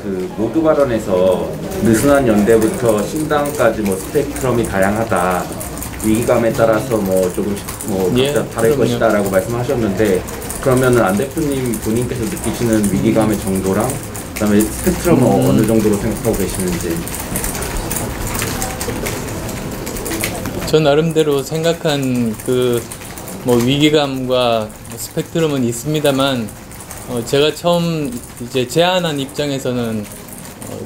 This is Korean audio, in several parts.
모두 발언에서 느슨한 연대부터 신당까지 스펙트럼이 다양하다. 위기감에 따라서 조금씩 각자 다를 것이다라고 말씀하셨는데, 그러면은 안 대표님 본인께서 느끼시는 위기감의 정도랑 그다음에 스펙트럼은 어느 정도로 생각하고 계시는지. 저 나름대로 생각한 위기감과 스펙트럼은 있습니다만, 제가 처음 이제 제안한 입장에서는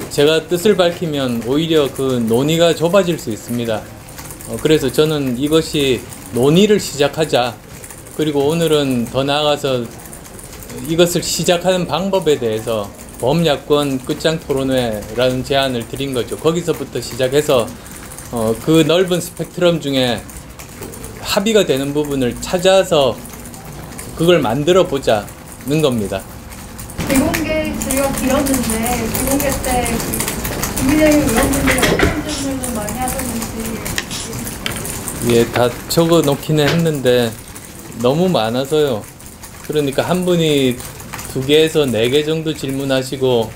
제가 뜻을 밝히면 오히려 그 논의가 좁아질 수 있습니다. 그래서 저는 이것이 논의를 시작하자, 그리고 오늘은 더 나아가서 이것을 시작하는 방법에 대해서 범야권 끝장 토론회라는 제안을 드린 거죠. 거기서부터 시작해서 그 넓은 스펙트럼 중에 합의가 되는 부분을 찾아서 그걸 만들어 보자는 겁니다. 비공개 질의가 길었는데 비공개 때 국민의힘 의원분들이 어떤 질문을 많이 하셨는지. 예, 다 적어 놓기는 했는데 너무 많아서요. 그러니까 한 분이 2개에서 4개 정도 질문하시고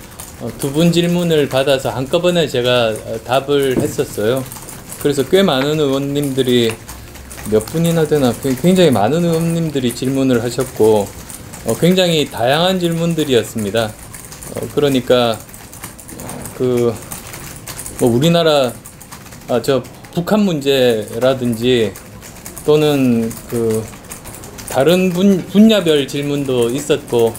2분 질문을 받아서 한꺼번에 제가 답을 했었어요. 그래서 꽤 많은 의원님들이, 몇 분이나 되나, 굉장히 많은 의원님들이 질문을 하셨고 굉장히 다양한 질문들이었습니다. 그러니까 우리나라 북한 문제라든지 또는 다른 분야별 질문도 있었고,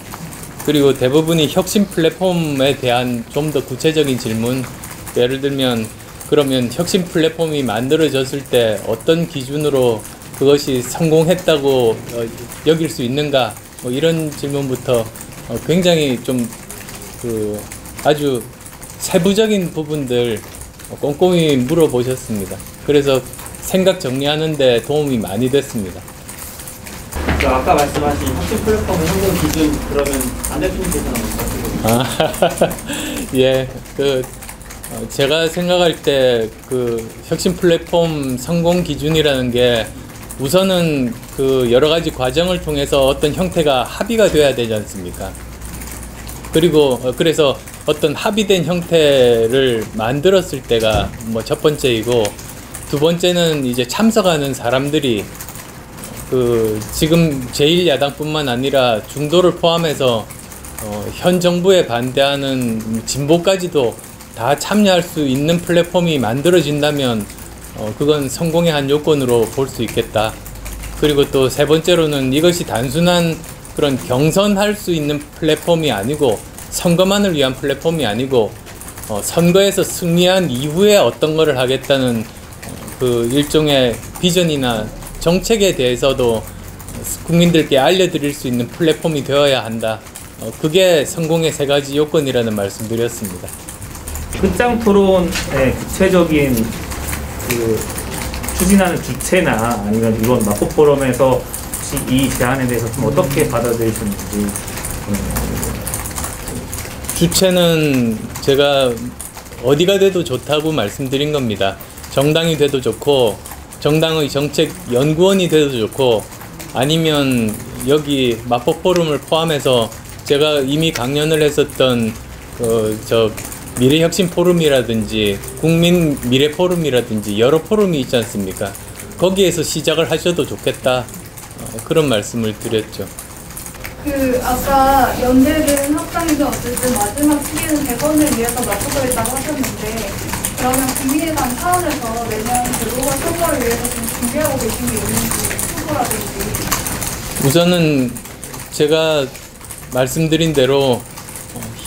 그리고 대부분이 혁신 플랫폼에 대한 좀 더 구체적인 질문, 예를 들면 그러면 혁신 플랫폼이 만들어졌을 때 어떤 기준으로 그것이 성공했다고 여길 수 있는가, 이런 질문부터 굉장히 좀 아주 세부적인 부분들 꼼꼼히 물어보셨습니다. 그래서 생각 정리하는 데 도움이 많이 됐습니다. 아까 말씀하신 혁신 플랫폼의 성공 기준, 그러면 안 대표님께서는 어떻게 예, 제가 생각할 때 혁신 플랫폼 성공 기준이라는 게 우선은 여러 가지 과정을 통해서 어떤 형태가 합의가 돼야 되지 않습니까? 그리고 그래서 어떤 합의된 형태를 만들었을 때가 첫 번째이고, 두 번째는 이제 참석하는 사람들이 지금 제1야당뿐만 아니라 중도를 포함해서 현 정부에 반대하는 진보까지도 다 참여할 수 있는 플랫폼이 만들어진다면 그건 성공의 한 요건으로 볼 수 있겠다. 그리고 또 세 번째로는 이것이 단순한 그런 경선할 수 있는 플랫폼이 아니고, 선거만을 위한 플랫폼이 아니고, 선거에서 승리한 이후에 어떤 거를 하겠다는 일종의 비전이나 정책에 대해서도 국민들께 알려드릴 수 있는 플랫폼이 되어야 한다. 그게 성공의 3가지 요건이라는 말씀드렸습니다. 끝장 토론의 구체적인 추진하는 주체나 아니면 이번 마포 포럼에서 혹시 이 제안에 대해서 좀 어떻게 받아들이셨는지. 주체는 제가 어디가 돼도 좋다고 말씀드린 겁니다. 정당이 돼도 좋고, 정당의 정책 연구원이 돼도 좋고, 아니면 여기 마포 포럼을 포함해서 제가 이미 강연을 했었던 미래혁신 포럼이라든지 국민 미래 포럼이라든지 여러 포럼이 있지 않습니까? 거기에서 시작을 하셔도 좋겠다, 그런 말씀을 드렸죠. 아까 연대든 합당이든 어쨌든 마지막 시기는 대선을 위해서 맞춰져 있다고 하셨는데, 그러면 국민의당 차원에서 내년 재보궐선거를 위해서 좀 준비하고 계신 게 있는지, 후보라든지. 우선은 제가 말씀드린 대로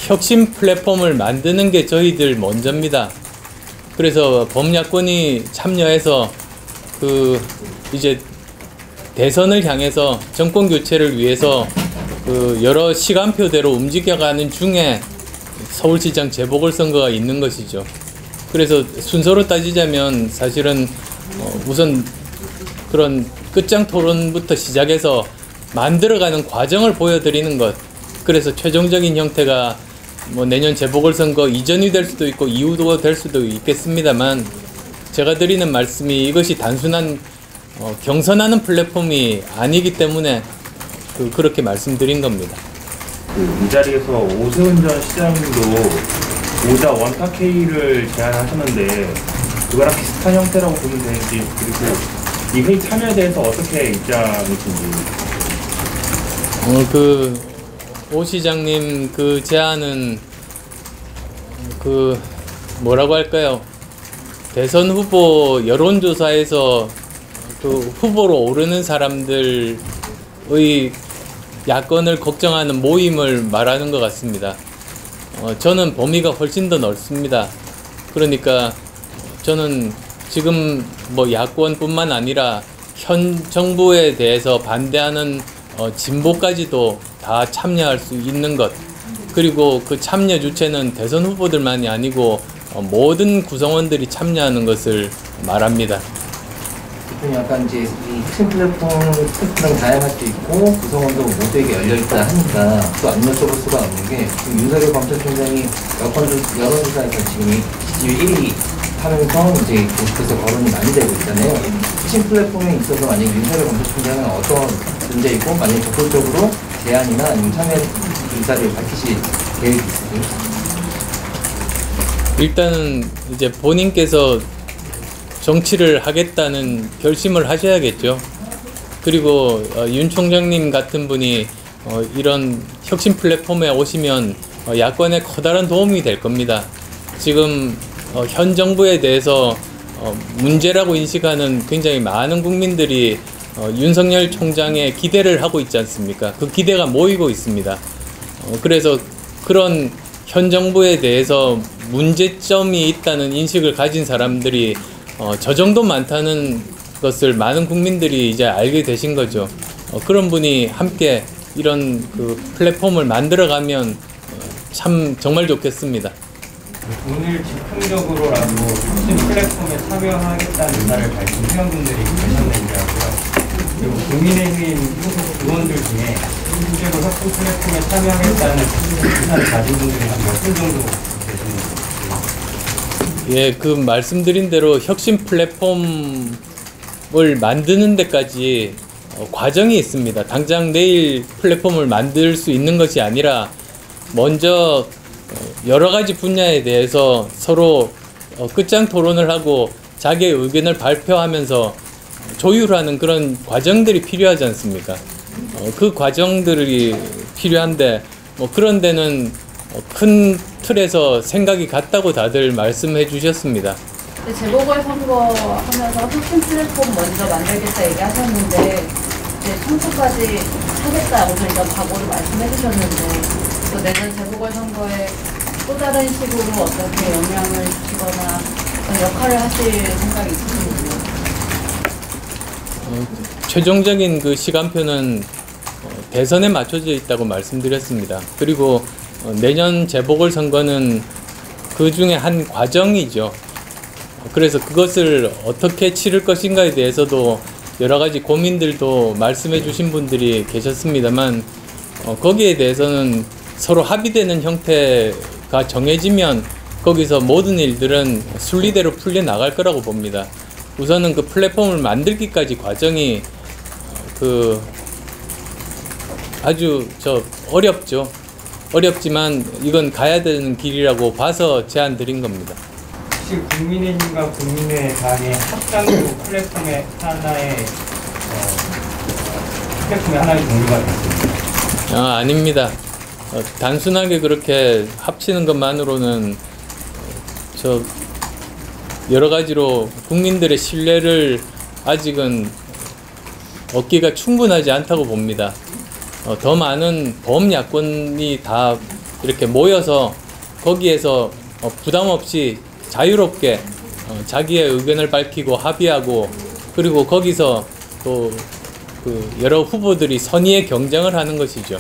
혁신 플랫폼을 만드는 게 저희들 먼저입니다. 그래서 범야권이 참여해서 이제 대선을 향해서 정권 교체를 위해서 여러 시간표대로 움직여가는 중에 서울시장 재보궐선거가 있는 것이죠. 그래서 순서로 따지자면 사실은 우선 그런 끝장 토론부터 시작해서 만들어가는 과정을 보여드리는 것, 그래서 최종적인 형태가 내년 재보궐선거 이전이 될 수도 있고 이후도 될 수도 있겠습니다만, 제가 드리는 말씀이 이것이 단순한 경선하는 플랫폼이 아니기 때문에 그렇게 말씀드린 겁니다. 이 자리에서 오세훈 전 시장님도 모자 원탁 회의를 제안하셨는데 그거랑 비슷한 형태라고 보면 되는지, 그리고 이 회의 참여에 대해서 어떻게 입장이신지. 오 시장님 그 제안은 뭐라고 할까요? 대선 후보 여론조사에서 그 후보로 오르는 사람들의 야권을 걱정하는 모임을 말하는 것 같습니다. 저는 범위가 훨씬 더 넓습니다. 그러니까 저는 지금 뭐 야권뿐만 아니라 현 정부에 대해서 반대하는 진보까지도 다 참여할 수 있는 것, 그리고 그 참여 주체는 대선 후보들만이 아니고 모든 구성원들이 참여하는 것을 말합니다. 약간 이제 이 혁신 플랫폼 스펙트럼이 다양할 수 있고 구성원도 모두에게 열려있다 하니까 또 안 여쭤볼 수가 없는 게 지금 윤석열 검찰총장이 여론조사에서 지금 지지율 1위 하면서 이제 계속해서 거론이 많이 되고 있잖아요. 혁신 플랫폼에 있어서 만약 윤석열 검찰총장은 어떤 문제이고 만약 적극적으로 제안이나 아니면 참여 의사를 밝히실 계획이 있으세요? 일단은 이제 본인께서 정치를 하겠다는 결심을 하셔야겠죠. 그리고 윤 총장님 같은 분이 이런 혁신 플랫폼에 오시면 야권에 커다란 도움이 될 겁니다. 지금 현 정부에 대해서 문제라고 인식하는 굉장히 많은 국민들이 윤석열 총장의 기대를 하고 있지 않습니까? 그 기대가 모이고 있습니다. 그래서 그런 현 정부에 대해서 문제점이 있다는 인식을 가진 사람들이 저 정도 많다는 것을 많은 국민들이 이제 알게 되신 거죠. 그런 분이 함께 이런 그 플랫폼을 만들어가면 참 정말 좋겠습니다. 오늘 즉흥적으로라도 혁신 플랫폼에 참여하겠다는 의사를 밝힌 회원분들이 계셨는데요. 그리고 국민의힘 소속 의원들 중에 실제로 혁신 플랫폼에 참여하겠다는 의사를 가진 분들이 한 몇 분 정도 계십니까? 예, 그 말씀드린 대로 혁신 플랫폼을 만드는 데까지 과정이 있습니다. 당장 내일 플랫폼을 만들 수 있는 것이 아니라 먼저 여러 가지 분야에 대해서 서로 끝장 토론을 하고 자기의 의견을 발표하면서 조율하는 그런 과정들이 필요하지 않습니까? 그 과정들이 필요한데 그런 데는 큰 틀에서 생각이 같다고 다들 말씀해 주셨습니다. 재보궐선거 하면서 혁신 플랫폼 먼저 만들겠다 얘기하셨는데 이제 청소까지 하겠다 오늘 이런 각오를 말씀해 주셨는데 또 내년 재보궐선거에 또 다른 식으로 어떻게 영향을 주거나 어떤 역할을 하실 생각이 있으신지요? 최종적인 그 시간표는 대선에 맞춰져 있다고 말씀드렸습니다. 그리고 내년 재보궐선거는 그 중에 한 과정이죠. 그래서 그것을 어떻게 치를 것인가에 대해서도 여러 가지 고민들도 말씀해 주신 분들이 계셨습니다만 거기에 대해서는 서로 합의되는 형태가 정해지면 거기서 모든 일들은 순리대로 풀려나갈 거라고 봅니다. 우선은 그 플랫폼을 만들기까지 과정이 아주 어렵죠. 어렵지만 이건 가야 되는 길이라고 봐서 제안 드린 겁니다. 혹시 국민의힘과 국민의당의 합당도 플랫폼의 하나의 종류가 됐습니다. 아닙니다. 단순하게 그렇게 합치는 것만으로는 여러 가지로 국민들의 신뢰를 아직은 얻기가 충분하지 않다고 봅니다. 더 많은 범야권이 다 이렇게 모여서 거기에서 부담 없이 자유롭게 자기의 의견을 밝히고 합의하고 그리고 거기서 또 그 여러 후보들이 선의의 경쟁을 하는 것이죠.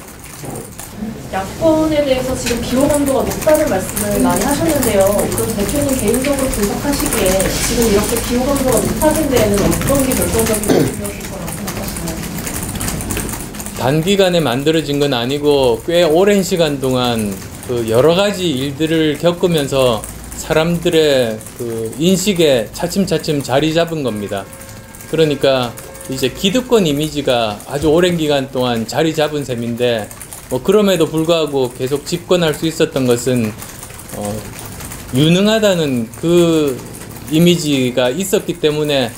야권에 대해서 지금 비호감도가 높다는 말씀을 많이 하셨는데요. 그럼 대표님 개인적으로 분석하시기에 지금 이렇게 비호감도가 높아진 데에는 어떤 게 결정적인 요인이었을 거라고 생각하시나요? 단기간에 만들어진 건 아니고 꽤 오랜 시간 동안 그 여러 가지 일들을 겪으면서 사람들의 그 인식에 차츰차츰 자리 잡은 겁니다. 그러니까 이제 기득권 이미지가 아주 오랜 기간 동안 자리 잡은 셈인데 그럼에도 불구하고 계속 집권할 수 있었던 것은 유능하다는 그 이미지가 있었기 때문에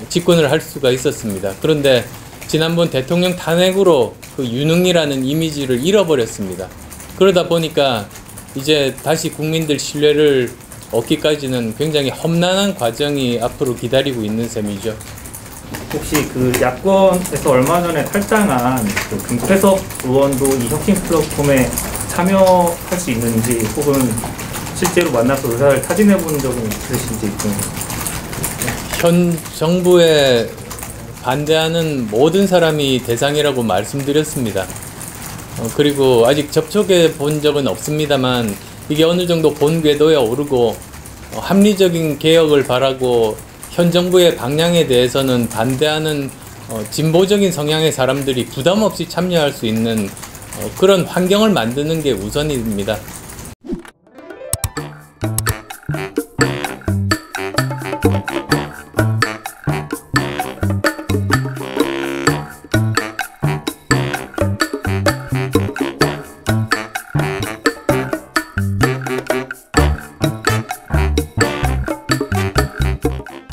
집권을 할 수가 있었습니다. 그런데 지난번 대통령 탄핵으로 그 유능이라는 이미지를 잃어버렸습니다. 그러다 보니까 이제 다시 국민들 신뢰를 얻기까지는 굉장히 험난한 과정이 앞으로 기다리고 있는 셈이죠. 혹시 그 야권에서 얼마 전에 탈당한 그 금태섭 의원도 이 혁신 플랫폼에 참여할 수 있는지, 혹은 실제로 만나서 의사를 타진해 본 적은 있으신지 좀. 현 정부에 반대하는 모든 사람이 대상이라고 말씀드렸습니다. 그리고 아직 접촉해 본 적은 없습니다만 이게 어느 정도 본 궤도에 오르고 합리적인 개혁을 바라고 현 정부의 방향에 대해서는 반대하는 진보적인 성향의 사람들이 부담 없이 참여할 수 있는 그런 환경을 만드는 게 우선입니다.